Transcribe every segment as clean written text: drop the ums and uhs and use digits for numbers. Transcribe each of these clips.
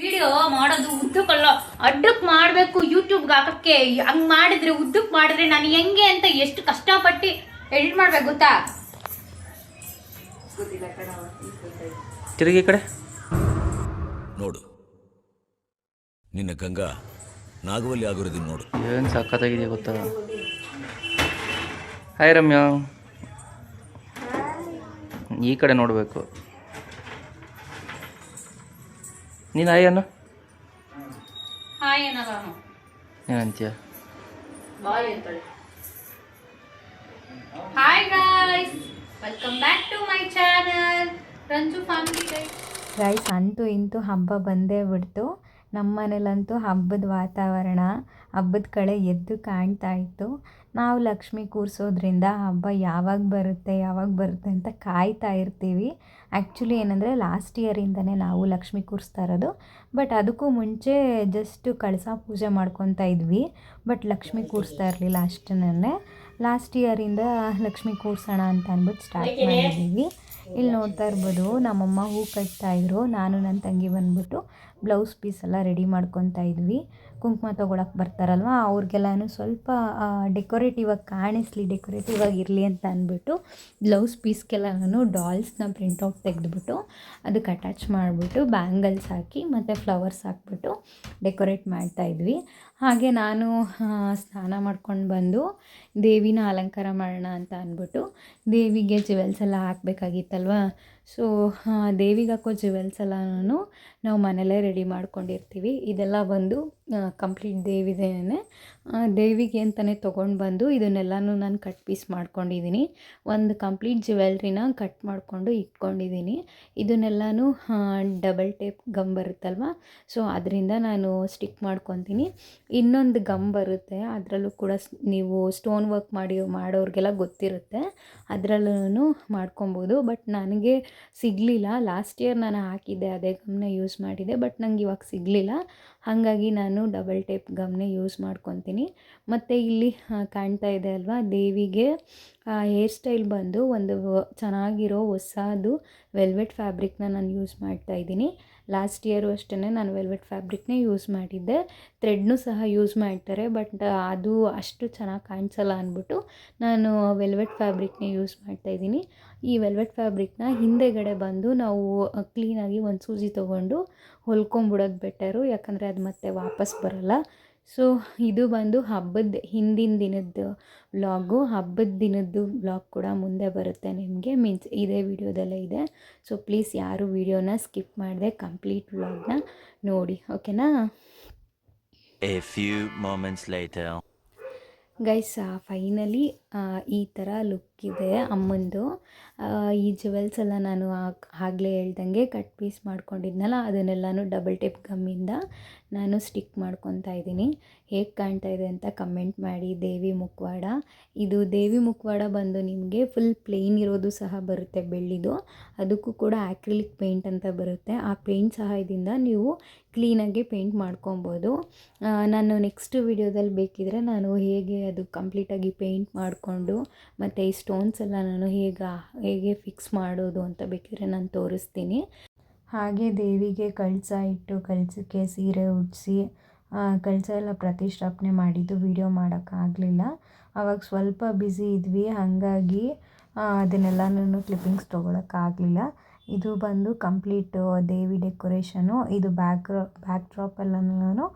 Video ಮಾಡೋದು ಉದ್ದಕ್ಕಲ್ಲ, ಅಡ್ಡಕ್ಕೆ ಮಾಡಬೇಕು ಯೂಟ್ಯೂಬ್ಗೆ ಹಾಕಕ್ಕೆ. ಹಂಗೆ ಮಾಡಿದ್ರೆ ಉದ್ದಕ್ಕೆ ಮಾಡಿದ್ರೆ ನಾನು ಹೆಂಗೆ ಅಂತ ಎಷ್ಟು ಕಷ್ಟಪಟ್ಟು ಎಡಿಟ್ ಮಾಡ್ಬೇಕು ಗೊತ್ತಾ? ತಿರುಗಿ ಕಡೆ ನೋಡು, ನಿನ್ನ ಗಂಗಾ ನಾಗವಲ್ಲಿ ಆಗಿರೋದನ್ನ ನೋಡು. ಏನು ಸಖತ್ತಾಗಿದೆ ಗೊತ್ತಾ? ಹಾಯ್ ರಮ್ಯಾ, ಈ ಕಡೆ ನೋಡಬೇಕು. ನೀನು ಹಾಯ್ ಅನ್ನು ಹಾಯ್ ಅನ್ನೋದು ಏನಂತೀಯ? ಬಾಯ್ ಅಂತೇಳಿ. Hi guys, welcome back to my channel Ranju family day. Guys, ಅಂತೂ ಇಂತೂ ಹಬ್ಬ ಬಂದೇ ಬಿಡ್ತು. ನಮ್ಮ ಮನೇಲಂತೂ ಹಬ್ಬದ ವಾತಾವರಣ, ಹಬ್ಬದ ಕಡೆ ಎದ್ದು ಕಾಣ್ತಾ ಇತ್ತು. ನಾವು ಲಕ್ಷ್ಮಿ ಕೂರಿಸೋದ್ರಿಂದ ಹಬ್ಬ ಯಾವಾಗ ಬರುತ್ತೆ ಅಂತ ಕಾಯ್ತಾ ಇರ್ತೀವಿ. ಆ್ಯಕ್ಚುಲಿ ಏನಂದರೆ ಲಾಸ್ಟ್ ಇಯರಿಂದನೇ ನಾವು ಲಕ್ಷ್ಮಿ ಕೂರಿಸ್ತಾ ಇರೋದು. ಬಟ್ ಅದಕ್ಕೂ ಮುಂಚೆ ಜಸ್ಟ್ ಕಳಸ ಪೂಜೆ ಮಾಡ್ಕೊತಾ ಇದ್ವಿ. ಬಟ್ ಲಕ್ಷ್ಮಿ ಕೂರಿಸ್ತಾ ಇರಲಿಲ್ಲ ಅಷ್ಟನ್ನೇ. ಲಾಸ್ಟ್ ಇಯರಿಂದ ಲಕ್ಷ್ಮಿ ಕೂರಿಸೋಣ ಅಂತ ಅಂದ್ಬಿಟ್ಟು ಸ್ಟಾರ್ಟ್ ಮಾಡಿದ್ದೀವಿ. ಇಲ್ಲಿ ನೋಡ್ತಾ ಇರ್ಬೋದು, ನಮ್ಮಮ್ಮ ಹೂ ಕಟ್ತಾಯಿದ್ರು. ನಾನು ನನ್ನ ತಂಗಿ ಬಂದ್ಬಿಟ್ಟು ಬ್ಲೌಸ್ ಪೀಸ್ ಎಲ್ಲ ರೆಡಿ ಮಾಡ್ಕೊತಾ ಇದ್ವಿ. ಕುಂಕುಮ ತೊಗೊಳಕ್ಕೆ ಬರ್ತಾರಲ್ವ, ಅವ್ರಿಗೆಲ್ಲನೂ ಸ್ವಲ್ಪ ಡೆಕೋರೇಟಿವ್ ಆಗಿರಲಿ ಅಂತ ಅಂದ್ಬಿಟ್ಟು ಬ್ಲೌಸ್ ಪೀಸ್ಗೆಲ್ಲ ನಾನು ಡಾಲ್ಸ್ನ ಪ್ರಿಂಟೌಟ್ ತೆಗೆದುಬಿಟ್ಟು ಅದಕ್ಕೆ ಅಟ್ಯಾಚ್ ಮಾಡಿಬಿಟ್ಟು ಬ್ಯಾಂಗಲ್ಸ್ ಹಾಕಿ ಮತ್ತು ಫ್ಲವರ್ಸ್ ಹಾಕ್ಬಿಟ್ಟು ಡೆಕೋರೇಟ್ ಮಾಡ್ತಾಯಿದ್ವಿ. ಹಾಗೆ ನಾನು ಸ್ನಾನ ಮಾಡ್ಕೊಂಡು ಬಂದು ದೇವಿನ ಅಲಂಕಾರ ಮಾಡೋಣ ಅಂತ ಅಂದ್ಬಿಟ್ಟು ದೇವಿಗೆ ಜ್ಯುವೆಲ್ಸ್ ಎಲ್ಲ ಹಾಕಬೇಕಾಗಿತ್ತಲ್ವ. ಸೊ ದೇವಿಗೆ ಹಾಕೋ ಜ್ಯುವೆಲ್ಸ್ ಎಲ್ಲನೂ ನಾವು ಮನೇಲೇ ರೆಡಿ ಮಾಡ್ಕೊಂಡಿರ್ತೀವಿ. ಇದೆಲ್ಲ ಬಂದು ಕಂಪ್ಲೀಟ್ ದೇವಿದೇನೆ, ದೇವಿಗೆ ಅಂತಲೇ ತೊಗೊಂಡು ಬಂದು ಇದನ್ನೆಲ್ಲನೂ ನಾನು ಕಟ್ ಪೀಸ್ ಮಾಡ್ಕೊಂಡಿದ್ದೀನಿ. ಒಂದು ಕಂಪ್ಲೀಟ್ ಜ್ಯುವೆಲ್ರಿನ ಕಟ್ ಮಾಡಿಕೊಂಡು ಇಟ್ಕೊಂಡಿದ್ದೀನಿ. ಇದನ್ನೆಲ್ಲನೂ ಡಬಲ್ ಟೇಪ್ ಗಮ್ ಬರುತ್ತಲ್ವ, ಸೊ ಅದರಿಂದ ನಾನು ಸ್ಟಿಕ್ ಮಾಡ್ಕೊತೀನಿ. ಇನ್ನೊಂದು ಗಮ್ ಬರುತ್ತೆ, ಅದರಲ್ಲೂ ಕೂಡ ನೀವು ಸ್ಟೋನ್ ವರ್ಕ್ ಮಾಡೋರಿಗೆಲ್ಲ ಗೊತ್ತಿರುತ್ತೆ, ಅದರಲ್ಲೂ ಮಾಡ್ಕೊಬೋದು. ಬಟ್ ನನಗೆ ಸಿಗಲಿಲ್ಲ. ಲಾಸ್ಟ್ ಇಯರ್ ನಾನು ಹಾಕಿದ್ದೆ, ಅದೇ ಗಮ್ನ ಯೂಸ್ ಮಾಡಿದ್ದೆ. ಬಟ್ ನಂಗೆ ಇವಾಗ ಸಿಗಲಿಲ್ಲ, ಹಾಗಾಗಿ ನಾನು ಡಬಲ್ ಟೇಪ್ ಗಮ್ನೇ ಯೂಸ್ ಮಾಡ್ಕೊತೀನಿ. ಮತ್ತು ಇಲ್ಲಿ ಕಾಣ್ತಾ ಇದೆ ಅಲ್ವಾ, ದೇವಿಗೆ ಹೇರ್ ಸ್ಟೈಲ್ ಬಂದು ಒಂದು ಚೆನ್ನಾಗಿರೋ ಹೊಸದು ವೆಲ್ವೆಟ್ ಫ್ಯಾಬ್ರಿಕ್ನ ನಾನು ಯೂಸ್ ಮಾಡ್ತಾಯಿದ್ದೀನಿ. ಲಾಸ್ಟ್ ಇಯರು ಅಷ್ಟೇ ನಾನು ವೆಲ್ವೆಟ್ ಫ್ಯಾಬ್ರಿಕ್ನೇ ಯೂಸ್ ಮಾಡಿದ್ದೆ. ಥ್ರೆಡ್ನೂ ಸಹ ಯೂಸ್ ಮಾಡ್ತಾರೆ, ಬಟ್ ಅದು ಅಷ್ಟು ಚೆನ್ನಾಗಿ ಕಾಣಿಸಲ್ಲ ಅಂದ್ಬಿಟ್ಟು ನಾನು ವೆಲ್ವೆಟ್ ಫ್ಯಾಬ್ರಿಕ್ನೇ ಯೂಸ್ ಮಾಡ್ತಾಯಿದ್ದೀನಿ. ಈ ವೆಲ್ವೆಟ್ ಫ್ಯಾಬ್ರಿಕ್ನ ಹಿಂದೆಗಡೆ ಬಂದು ನಾವು ಕ್ಲೀನಾಗಿ ಒಂದು ಸೂಜಿ ತೊಗೊಂಡು ಹೊಲ್ಕೊಂಬಿಡೋದು ಬೆಟರು, ಯಾಕಂದರೆ ಅದು ಮತ್ತೆ ವಾಪಸ್ ಬರೋಲ್ಲ. ಸೊ ಇದು ಬಂದು ಹಬ್ಬದ ಹಿಂದಿನ ದಿನದ್ದು ವ್ಲಾಗು. ಹಬ್ಬದ ದಿನದ್ದು ವ್ಲಾಗ್ ಕೂಡ ಮುಂದೆ ಬರುತ್ತೆ ನಿಮಗೆ, ಮೀನ್ಸ್ ಇದೇ ವಿಡಿಯೋದಲ್ಲೇ ಇದೆ. ಸೊ ಪ್ಲೀಸ್ ಯಾರು ವಿಡಿಯೋನ ಸ್ಕಿಪ್ ಮಾಡದೆ ಕಂಪ್ಲೀಟ್ ವ್ಲಾಗ್ನ ನೋಡಿ, ಓಕೆನಾ? A few moments later. Guys, finally ಈ ಥರ ಲುಕ್ ಇದೆ ಅಮ್ಮಂದು. ಈ ಜ್ಯುವೆಲ್ಸ್ ಎಲ್ಲ ನಾನು ಆಗಲೇ ಹೇಳ್ದಂಗೆ ಕಟ್ ಪೀಸ್ ಮಾಡ್ಕೊಂಡಿದ್ನಲ್ಲ, ಅದನ್ನೆಲ್ಲನೂ ಡಬಲ್ ಟೇಪ್ ಗಮ್ಮಿಂದ ನಾನು ಸ್ಟಿಕ್ ಮಾಡ್ಕೊತಾ ಇದ್ದೀನಿ. ಹೇಗೆ ಕಾಣ್ತಾ ಇದೆ ಅಂತ ಕಮೆಂಟ್ ಮಾಡಿ. ದೇವಿ ಮುಖವಾಡ, ಇದು ದೇವಿ ಮುಖವಾಡ ಬಂದು ನಿಮಗೆ ಫುಲ್ ಪ್ಲೇನ್ ಇರೋದು ಸಹ ಬರುತ್ತೆ, ಬೆಳ್ಳಿದು. ಅದಕ್ಕೂ ಕೂಡ ಆ್ಯಕ್ರಿಲಿಕ್ ಪೇಂಟ್ ಅಂತ ಬರುತ್ತೆ. ಆ ಪೇಂಟ್ ಸಹಾಯದಿಂದ ನೀವು ಕ್ಲೀನಾಗಿ ಪೇಂಟ್ ಮಾಡ್ಕೊಬೋದು. ನಾನು ನೆಕ್ಸ್ಟ್ ವಿಡಿಯೋದಲ್ಲಿ ಬೇಕಿದ್ರೆ ನಾನು ಹೇಗೆ ಅದು ಕಂಪ್ಲೀಟಾಗಿ ಪೇಂಟ್ ಮಾಡಿಕೊಂಡು ಮತ್ತು ಈ ಸ್ಟೋನ್ಸ್ ಎಲ್ಲ ನಾನು ಹೇಗೆ ಫಿಕ್ಸ್ ಮಾಡೋದು ಅಂತ ಬೇಕಿದ್ರೆ ನಾನು ತೋರಿಸ್ತೀನಿ. ಹಾಗೆ ದೇವಿಗೆ ಕಳಸ ಇಟ್ಟು ಕಳಸಕ್ಕೆ ಸೀರೆ ಉಡಿಸಿ ಕಳಸ ಎಲ್ಲ ಪ್ರತಿಷ್ಠಾಪನೆ ಮಾಡಿದ್ದು ವಿಡಿಯೋ ಮಾಡೋಕ್ಕಾಗಲಿಲ್ಲ. ಆವಾಗ ಸ್ವಲ್ಪ ಬ್ಯುಸಿ ಇದ್ವಿ, ಹಾಗಾಗಿ ಅದನ್ನೆಲ್ಲನೂ ಕ್ಲಿಪ್ಪಿಂಗ್ಸ್ ತೊಗೊಳಕ್ಕಾಗಲಿಲ್ಲ. ಇದು ಬಂದು ಕಂಪ್ಲೀಟ್ ದೇವಿ ಡೆಕೋರೇಷನು. ಇದು ಬ್ಯಾಕ್ ಡ್ರಾಪ್ ಎಲ್ಲನೂ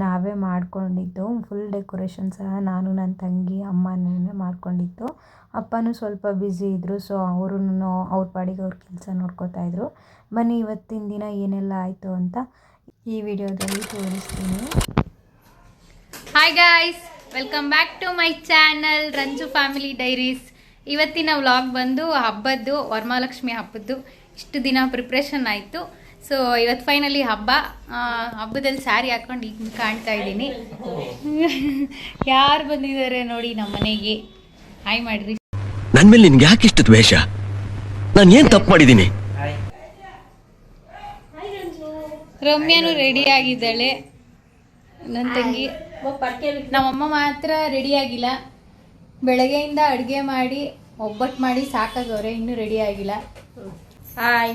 ನಾವೇ ಮಾಡ್ಕೊಂಡಿದ್ದು. ಫುಲ್ ಡೆಕೋರೇಷನ್ ಸಹ ನಾನು, ನನ್ನ ತಂಗಿ, ಅಮ್ಮನೇ ಮಾಡ್ಕೊಂಡಿದ್ದು. ಅಪ್ಪನೂ ಸ್ವಲ್ಪ ಬ್ಯುಸಿ ಇದ್ದರು, ಸೊ ಅವರು ಅವ್ರ ಪಾಡಿಗೆ ಅವ್ರ ಕೆಲಸ ನೋಡ್ಕೋತಾಯಿದ್ರು. ಬನ್ನಿ ಇವತ್ತಿನ ದಿನ ಏನೆಲ್ಲ ಆಯಿತು ಅಂತ ಈ ವಿಡಿಯೋದಲ್ಲಿ ತೋರಿಸ್ತೀನಿ. Hi guys, welcome back to my channel Ranju family diaries. ಇವತ್ತಿನ ವ್ಲಾಗ್ ಬಂದು ಹಬ್ಬದ್ದು, ವರಮಹಾಲಕ್ಷ್ಮಿ ಹಬ್ಬದ್ದು ಇಷ್ಟು ದಿನ ಪ್ರಿಪ್ರೇಷನ್ ಆಯಿತು. ಸೊ ಇವತ್ತು ಫೈನಲಿ ಹಬ್ಬದಲ್ಲಿ ಸ್ಯಾರಿ ಹಾಕ್ಕೊಂಡು ಈಗ ಕಾಣ್ತಾ ಇದ್ದೀನಿ. ಯಾರು ಬಂದಿದ್ದಾರೆ ನೋಡಿ ನಮ್ಮ ಮನೆಗೆ, ಹಾಯ್ ಮಾಡಿರಿ. ನನ್ನ ಮೇಲೆ ನಿನ್ಗೆ ಯಾಕೆ ಇಷ್ಟು ದ್ವೇಷ? ನಾನು ಏನು ತಪ್ಪು ಮಾಡಿದ್ದೀನಿ? ರಮ್ಯಾನು ರೆಡಿ ಆಗಿದ್ದಾಳೆ, ನನ್ನ ತಂಗಿ. ನಮ್ಮಮ್ಮ ಮಾತ್ರ ರೆಡಿ ಆಗಿಲ್ಲ. ಬೆಳಗ್ಗೆಯಿಂದ ಅಡುಗೆ ಮಾಡಿ ಒಬ್ಬಟ್ಟು ಮಾಡಿ ಸಾಕಾಗವ್ರೆ, ಇನ್ನೂ ರೆಡಿ ಆಗಿಲ್ಲ. ಹಾಯ್.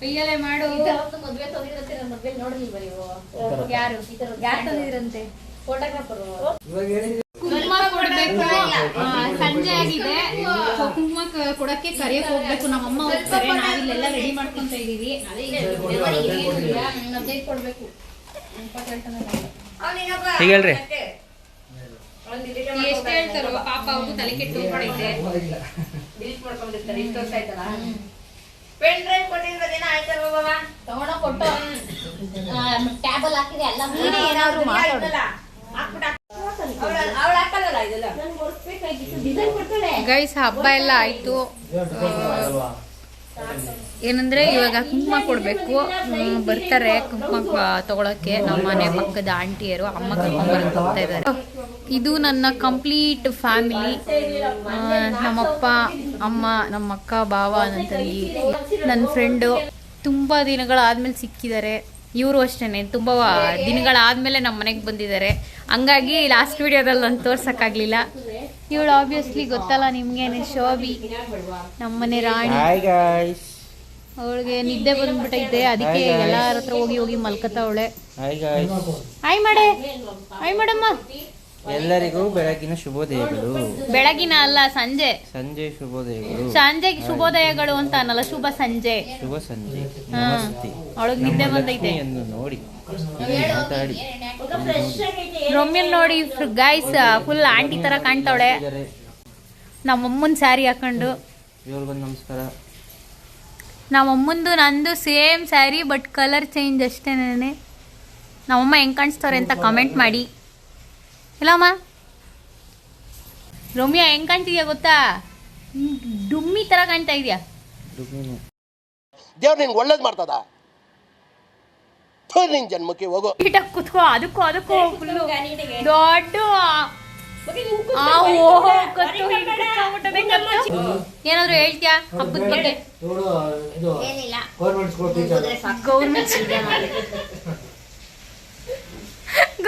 ಕೈಯಲ್ಲೇ ಮಾಡು. ಮದ್ವೆ ತಂದಿರಂತೆ, ನನ್ನ ಮದ್ವೆ ನೋಡಿಲ್ವ ನೀವು? ಯಾರು ಯಾರು ತಂದಿದ್ರಂತೆ? ಫೋಟೋಗ್ರಾಫರು. ಕುಂಕುಮ ಕೊಡ್ಬೇಕು. ಸಂಜೆ ಆಗಿದೆ. ಕುಂಕುಮ ಕೊಡಕ್ಕೆ ಕರಿಯಕ್ ಹೋಗ್ಬೇಕು. ನಮ್ಮಮ್ಮ ಹೋಗ್ತಾರೆ, ನಾವಿಲ್ಲೆಲ್ಲ ರೆಡಿ ಮಾಡ್ಕೊಂತ ಇದೀವಿ. ಕೊಡ್ಬೇಕು. ಈಗ ಹೇಳ್ರಿ. ಎಷ್ಟು ಹೇಳ್ತಾರೋ ಪಾಪ, ಅವ್ರು ತಲೆ ಕೆಟ್ಟು ಹೋಗ್ಬಿಡೈತೆ. ಡಿಲೀಟ್ ಮಾಡ್ಕೊಂಡಿರ್ತಾರೆ. ಇಷ್ಟು ವರ್ಷ ಆಯ್ತಲ್ಲ. ಪೆನ್ ಡ್ರೈವ್ ಕೊಟ್ಟಿದ್ರೆ ದಿನ ಆಯ್ತಲ್ವ ಬಾಬಾ? ತಗೊಂಡ ಕೊಟ್ಟು ಟ್ಯಾಬಲ್ ಹಾಕಿದೆ ಎಲ್ಲ. ಏನಾದ್ರು ಮಾತಾಡಲ್ಲ. ಅವಳು ಹಾಕಲ್ಲ ಇದೆಲ್ಲ. ನನ್ಗೆ ಹೊರಸ್ಬೇಕಾಗಿತ್ತು. ಡಿಸೈನ್ ಕೊಡ್ತಾಳೆ. ಗೈಸ್, ಹಬ್ಬ ಎಲ್ಲ ಆಯ್ತು. ಏನಂದ್ರೆ ಇವಾಗ ಕುಂಕುಮ ಕೊಡ್ಬೇಕು. ಬರ್ತಾರೆ ಕುಂಕುಮ ತಗೊಳಕ್ಕೆ. ನಮ್ಮ ಮನೆ ಪಕ್ಕದ ಆಂಟಿಯರು ಅಮ್ಮ ಕರ್ಕೊಂಡ್ಬರಕ್ ಹೋಗ್ತಾ ಇದ್ದಾರೆ. ಇದು ನನ್ನ ಕಂಪ್ಲೀಟ್ ಫ್ಯಾಮಿಲಿ. ನಮ್ಮಪ್ಪ, ಅಮ್ಮ, ನಮ್ಮ ಅಕ್ಕ, ಬಾವ, ನನ್ನ ತಂಗಿ, ನನ್ನ ಫ್ರೆಂಡು. ತುಂಬಾ ದಿನಗಳಾದ್ಮೇಲೆ ಸಿಕ್ಕಿದ್ದಾರೆ. ಇವರು ಅಷ್ಟೇನೆ, ತುಂಬಾ ದಿನಗಳಾದ್ಮೇಲೆ ನಮ್ಮ ಮನೆಗೆ ಬಂದಿದ್ದಾರೆ. ಹಂಗಾಗಿ ಲಾಸ್ಟ್ ವಿಡಿಯೋದಲ್ಲಿ ನಾನು ತೋರ್ಸಕ್ಕಾಗ್ಲಿಲ್ಲ. ಇವಳು ಆಬ್ವಿಯಸ್ಲಿ ಗೊತ್ತಲ್ಲ ನಿಮ್ಗೇನೆ, ಶೋಭಿ, ನಮ್ಮನೆ ರಾಣಿ. ಅವಳಿಗೆ ನಿದ್ದೆ ಬಂದ್ಬಿಟ್ಟೈತೆ, ಅದಕ್ಕೆ ಎಲ್ಲಾರ ಹತ್ರ ಹೋಗಿ ಹೋಗಿ ಮಲ್ಕತಾವಳೆ. ಹಾಯ್ ಮಾಡೆ, ಹಾಯ್ ಮಾಡಮ್ಮ. ಎಲ್ಲರಿಗೂ ಬೆಳಗಿನ ಶುಭೋದಯಗಳು. ಬೆಳಗಿನ ಅಲ್ಲ, ಸಂಜೆ. ಸಂಜೆ ಶುಭೋದಯಗಳು. ಸಂಜೆ ಶುಭೋದಯಗಳು ಅಂತ ಅನ್ನಲ್ಲ, ಶುಭ ಸಂಜೆ. ಶುಭ ಸಂಜೆ. ಅವಳಿಗೆ ನಿದ್ದೆ ಬಂದೈತೆ. ನೋಡಿ ಮಾತಾಡಿ. ರೊಮ್ಯಲ್ ನೋಡಿ ಗೈಸ್, ಫುಲ್ ಆಂಟಿ ತರ ಕಾಣ್ತಾವಳೆ. ನಮ್ಮಮ್ಮನ್ ಸ್ಯಾರಿ ಹಾಕೊಂಡು. ಇವ್ರಿಗೊಂದು ನಮಸ್ಕಾರ. ನಮ್ಮಮ್ಮಂದು ನಂದು same sari, but colour change ಅಷ್ಟೇನೆ. ನಮ್ಮಮ್ಮ ಹೆಂಗ್ ಕಾಣಿಸ್ತವ್ರೆ ಅಂತ ಕಮೆಂಟ್ ಮಾಡಿ. ಇಲ್ಲಮ್ಮ ರಮ್ಯಾ ಹೆಂಗ್ ಕಾಣ್ತಿದ್ಯಾ ಗೊತ್ತಾ? ಡುಮ್ಮಿ ತರ ಕಾಣ್ತಾ ಇದೆಯಾ? ದೇವ್ರು ನಿನ್ಗೆ ಒಳ್ಳೇದು ಮಾಡ್ತದ. ನಿನ್ ಜನ್ಮಕ್ಕೆ ಹೋಗೋ. ಕುತ್ಕೋ. ಅದಕ್ಕೂ ಫುಲ್ಲು ದೊಡ್ಡ ಏನಾದ್ರು ಹೇಳ್ತೀಯಾ ಹಬ್ಬದ ಬಗ್ಗೆ?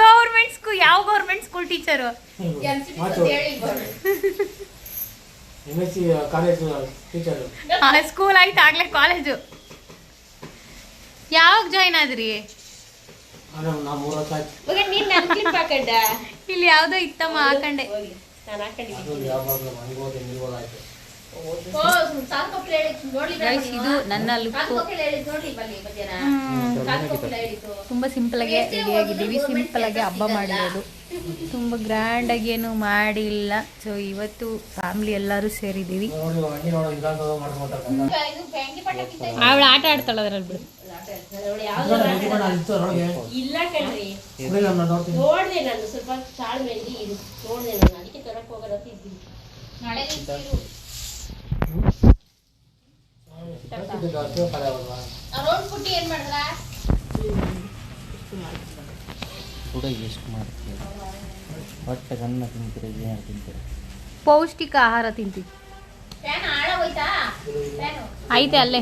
Government school. ಯಾವ ಗೌರ್ಮೆಂಟ್ ಸ್ಕೂಲ್ ಟೀಚರು? ಸ್ಕೂಲ್ ಆಯ್ತು, ಆಗ್ಲೇ ಕಾಲೇಜು. ಯಾವಾಗ ಜಾಯ್ನ್ ಆದ್ರಿ? ಇಲ್ಲಿ ಯಾವ್ದೋ ಇತ್ತಮ್ಮ, ಹಾಕಂಡೆ. ಇದು ನನ್ನ ಲುಕ್. ತುಂಬಾ ಸಿಂಪಲ್ ಆಗಿ ರೆಡಿ ಆಗಿದ್ದೀವಿ. ಸಿಂಪಲ್ ಆಗಿ ಹಬ್ಬ ಮಾಡಿರೋದು, ತುಂಬಾ ಗ್ರ್ಯಾಂಡ್ ಆಗಿ ಏನು ಮಾಡಿಲ್ಲ. ಸೊ ಇವತ್ತು ಫ್ಯಾಮಿಲಿ ಎಲ್ಲರೂ ಸೇರಿದ್ದೀವಿ. ಅವಳು ಆಟ ಆಡ್ತಾಳ ಅದ್ರಲ್ಲಿ ಬಿಡು. ಇಲ್ಲ ಕಣ್ರಿ, ನೋಡ್ದೆ ನಾನು ಸ್ವಲ್ಪ ತಾಳ್ಮೆಯಲ್ಲಿ ನೋಡ್ದೆ ನಾನು, ಅದಕ್ಕೆ ತರಕ್ ಹೋಗೋದ ಇದ್ದೀನಿ. ಏನ್ ಮಾಡಿದ್ರ? ಎಷ್ಟು ಮಾಡ್ತೀವಿ? ಹೊಟ್ಟೆ ಅನ್ನ ತಿಂತೀರ, ಏನು ತಿಂತೀರ? ಪೌಷ್ಟಿಕ ಆಹಾರ ತಿಂತೀವಿ. ಐತೆ ಅಲ್ಲೇ.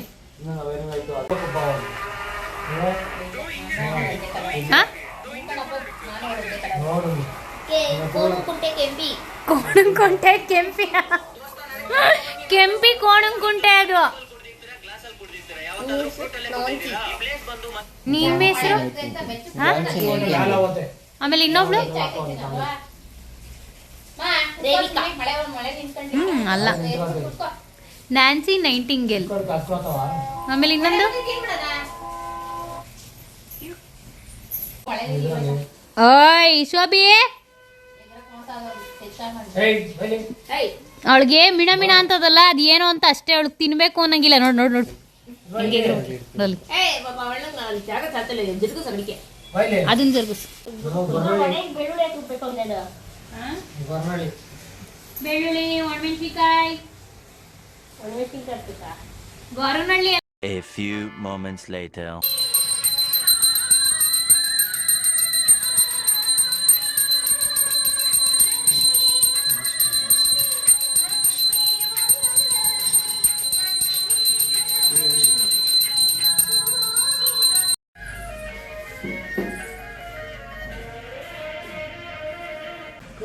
ಕೋಣಂಕುಂಟೆ ಕೆಂಪಿ, ಕೆಂಪಿ ಕೋಣಂಕುಂಟೆ ಅದು. ನಿಮ್ಮ ಹೆಸರು? ಆಮೇಲೆ ಇನ್ನೊಬ್ಳು ಅಲ್ಲ, ನ್ಯಾನ್ಸಿ ನೈಟಿಂಗೇಲ್. ಆಮೇಲೆ ಇನ್ನೊಂದು ಓಯ್ ಶೋಭಿ. ಅವಳಿಗೆ ಮಿಣ ಮಿಣ ಅಂತದಲ್ಲ, ಅದು ಏನು ಅಂತ ಅಷ್ಟೇ. ಅವಳಿಗೆ ತಿನ್ಬೇಕು ಅನ್ನಂಗಿಲ್ಲ. ನೋಡ್ ನೋಡ್ ನೋಡ್, ಅದನ್ನ ಜರುಗಿಸು. ಬೆಳ್ಳುಳ್ಳಿ, ಒಣಮೆಣಸಿನಕಾಯಿ, ಗೋರನಹಳ್ಳಿ. A few moments later.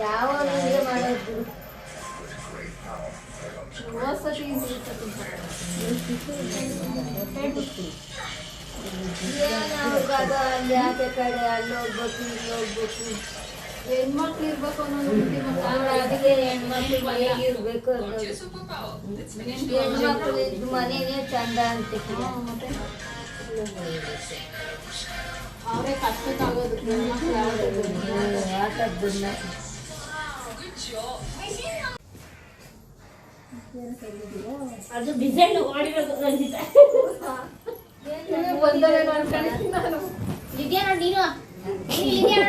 ಯಾವ ಯಾಕೆ ಕಡೆ ಅಲ್ಲಿ ಹೋಗ್ಬೇಕು ಇಲ್ಲಿ ಹೋಗ್ಬೇಕು ಹೆಣ್ಮಕ್ಳು ಇರ್ಬೇಕು ಅನ್ನೋದು ಅದಕ್ಕೆ ಹೆಣ್ಮಕ್ಳು ಮನೆಗೆ ಇರ್ಬೇಕು ಹೆಣ್ಮಕ್ಳು ಇದ್ದು ಮನೆನೇ ಚಂದ ಅಂತ ಅವರೇ ಕಷ್ಟಕ್ಕಾಗೋದು ಆಟದ್ದನ್ನ ಅದು ಡಿಸೈನ್ ಮಾಡಿರೋದು ಇದ್ಯಾ ನೋಡಿ ನೀನು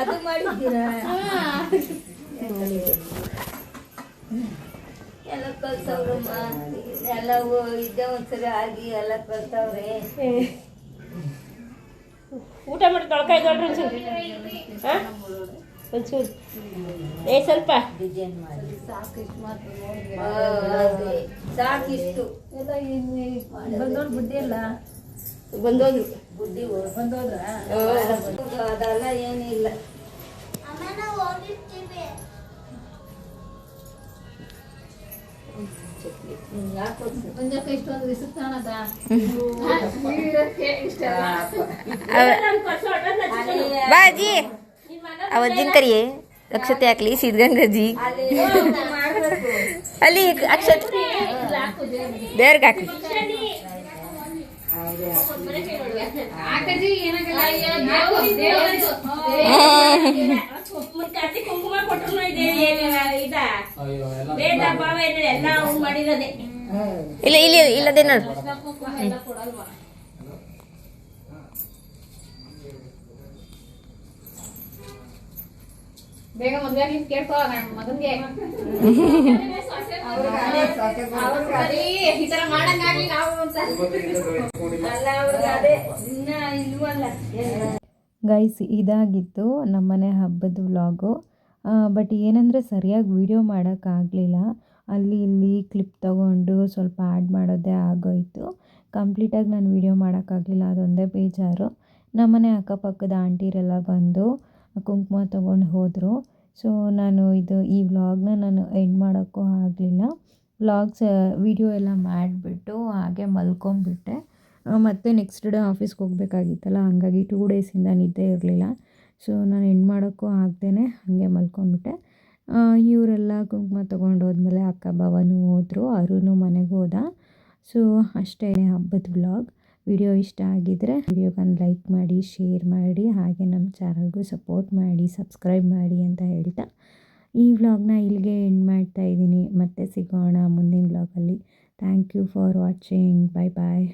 ಅದು ಮಾಡಿದ್ದೀರಾ ಎಲ್ಲ ಕಲ್ಸವ್ರಮ್ಮ ಎಲ್ಲ ಇದ್ದೇ ಒಂದ್ಸರಿ ಆಗಿ ಎಲ್ಲ ಕಲ್ಸವ್ರೆ ಊಟ ಮಾಡಿ ತೊಳ್ಕಾಯ್ಕೊಳ್ರಿ ಒಂಚೂರು ಸ್ವಲ್ಪ ಡಿಸೈನ್ ಮಾಡಿ ಸಾಕಿಷ್ಟು ಎಲ್ಲ ಬಂದೋರು ಬುದ್ಧಿ ಎಲ್ಲ ಬಂದೋದ್ರು ಬುದ್ಧಿ ಬಂದೋದ್ರ ಅದೆಲ್ಲ ಏನಿಲ್ಲ ಬಾಜಿ ಅವಜ್ಜಿನ ಕರಿಯೇ ಅಕ್ಷತೆ ಹಾಕ್ಲಿ ಸಿದ್ಧಗಂಗಾಜಿ ಅಲ್ಲಿ ಅಕ್ಷತೆ ದೇವ್ರಿಗೆ ಹಾಕ್ಲಿ ಕುಂಕುಮ ಕೊಟ್ಟರು ಎಲ್ಲ ಮಾಡಿರೋದೆ ಇಲ್ಲ ಇಲ್ಲಿ ಇಲ್ಲದೆ ನೋಡು ಬೇಗ ಮದ್ವೆ ಕೇಳ್ಕೋ ಮಗನ್ಗೆ ಈ ತರ ಮಾಡಂಗಾಗ್ಲಿ ನಾವು ಗೈಸ್ ಇದಾಗಿತ್ತು ನಮ್ಮನೆ ಹಬ್ಬದ ವ್ಲಾಗು. ಬಟ್ ಏನಂದರೆ ಸರಿಯಾಗಿ ವೀಡಿಯೋ ಮಾಡೋಕ್ಕಾಗಲಿಲ್ಲ. ಅಲ್ಲಿ ಇಲ್ಲಿ ಕ್ಲಿಪ್ ತೊಗೊಂಡು ಸ್ವಲ್ಪ ಆ್ಯಡ್ ಮಾಡೋದೇ ಆಗೋಯಿತು. ಕಂಪ್ಲೀಟಾಗಿ ನಾನು ವೀಡಿಯೋ ಮಾಡೋಕ್ಕಾಗಲಿಲ್ಲ, ಅದೊಂದೇ ಬೇಜಾರು. ನಮ್ಮನೆ ಅಕ್ಕಪಕ್ಕದ ಆಂಟಿರೆಲ್ಲ ಬಂದು ಕುಂಕುಮ ತೊಗೊಂಡು ಹೋದರು. ಸೊ ನಾನು ಈ ವ್ಲಾಗ್ನ ನಾನು ಎಂಡ್ ಮಾಡೋಕ್ಕೂ ಆಗಲಿಲ್ಲ. ವೀಡಿಯೋ ಎಲ್ಲ ಮಾಡಿಬಿಟ್ಟು ಹಾಗೆ ಮಲ್ಕೊಂಬಿಟ್ಟೆ. ಮತ್ತು ನೆಕ್ಸ್ಟ್ ಡೇ ಆಫೀಸ್ಗೆ ಹೋಗಬೇಕಾಗಿತ್ತಲ್ಲ, ಹಾಗಾಗಿ 2 ಡೇಸಿಂದ ನಿದ್ದೆ ಇರಲಿಲ್ಲ. ಸೊ ನಾನು ಎಂಡ್ ಮಾಡೋಕ್ಕೂ ಆಗದೇ ಹಾಗೆ ಮಲ್ಕೊಂಬಿಟ್ಟೆ. ಇವರೆಲ್ಲ ಕುಂಕುಮ ತೊಗೊಂಡು ಹೋದ್ಮೇಲೆ ಅಕ್ಕ ಭಾವನೂ ಹೋದರು, ಅರುಣು ಮನೆಗೆ ಹೋದ. ಸೊ ಅಷ್ಟೇ ಹಬ್ಬದ ವ್ಲಾಗ್. ವಿಡಿಯೋ ಇಷ್ಟ ಆಗಿದ್ದರೆ ವಿಡಿಯೋಗೊಂದು ಲೈಕ್ ಮಾಡಿ, ಶೇರ್ ಮಾಡಿ, ಹಾಗೆ ನಮ್ಮ ಚಾನಲ್ಗೂ ಸಪೋರ್ಟ್ ಮಾಡಿ, ಸಬ್ಸ್ಕ್ರೈಬ್ ಮಾಡಿ ಅಂತ ಹೇಳ್ತಾ ಈ ವ್ಲಾಗ್ನ ಇಲ್ಲಿಗೆ ಎಂಡ್ ಮಾಡ್ತಾಯಿದ್ದೀನಿ. ಮತ್ತೆ ಸಿಗೋಣ ಮುಂದಿನ ವ್ಲಾಗಲ್ಲಿ. Thank you for watching. Bye bye.